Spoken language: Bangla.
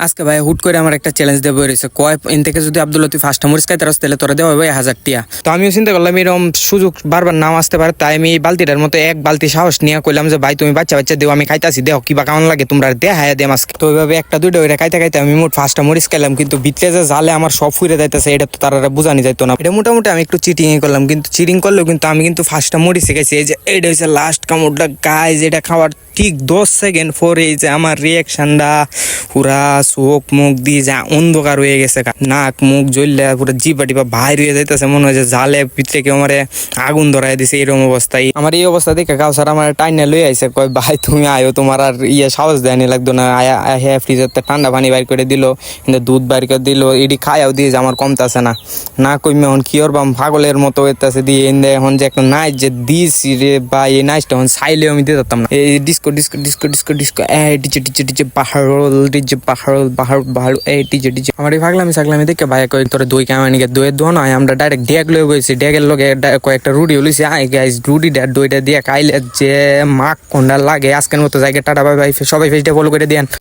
আজকে ভাই হুট করে আমার একটা চ্যালেঞ্জ দেবো রয়েছে কয় ইন থেকে যদি আব্দুল লতিফ ফার্স্ট মরিচ খাইতে রাস তাহলে তোরা দেওয়া হবে 1000 টিয়া। তো আমিও চিন্তা করলাম এরকম সুযোগ বারবার নাম আসতে পারে, তাই আমি এই বালতিটার মতো এক বালতি সাহস নিয়ে কইলাম যে ভাই তুমি বাচ্চা বাচ্চা দেও, আমি খাইতাছি, দেও কিবা কেমন লাগে তোমরা দেখায় দেম আজকে। তো ওইভাবে একটা দুইটা ওইটা খাইতে খাইতে আমি মোট ফার্স্টটা মরিচ খাইলাম, কিন্তু ভিতরে যে জালে আমার সব ফুরে যাইতেছে এটা তো তারা বোঝানি যাইতো না। এটা মোটামুটি আমি একটু চিটিং করলাম, কিন্তু চিটিং করলেও কিন্তু আমি কিন্তু ফার্স্টটা মরিচ খাইছি। এই যে এটা হচ্ছে লাস্ট কামড়টা গাইজ, এটা খাওয়ার ঠিক 10 সেকেন্ড পরে এই যে আমার রিয়াকশনটা পুরা চোখ মুখ দিয়ে যা অন্ধকার হয়ে গেছে, নাক মুখ জ্বললে পুরো জিভা টিপা বাইর হয়ে যাইতেছে, মনে হয় যে জালে ভিতরে কেউ আমার আগুন ধরাই দিছে। এরকম অবস্থায় আমার এই অবস্থা দেখে কাউসার আমার টাইনে লই আইছে, কয় ভাই তুমি আয়ো, তোমার আর সাহস দেয়নি লাগতো না। আয়া ফ্রিজের ঠান্ডা পানি বাইর করে দিল, কিন্তু দুধ বাইর করে দিল, এটি খাইয়াও দিয়ে যে আমার কমতেছে না। না কইমে এখন কি করবাম, পাগলের মতো হইতেছে দিয়ে এখন যে একটা নাইচ যে দিয়েছি রে বা এই নাইচটা এখন চাইলেও আমি দিয়ে যেতাম না। এই disco disco disco disco disco DJ DJ DJ পাহাড়ল ডিজে পাহাড়ল পাহাড় পাহাড় ডিজে ডিজে। আমার এই পাগলামি দেখে ভাই কই তোর দই কামানিকে দইয়ের দোয়া নয়, আমরা ডাইরেক্ট ডেক লয়ে গেছি, ডেকের লগে কয়েকটা রুটি হলিছে। আই গাইস রুটিটা দইটা দিয়ে খাইলে যে মাখ কোনটা লাগে। আজকের মতো জায়গা টাটা বাই বাই, সবাই ফেসটা ফলো করে দেন।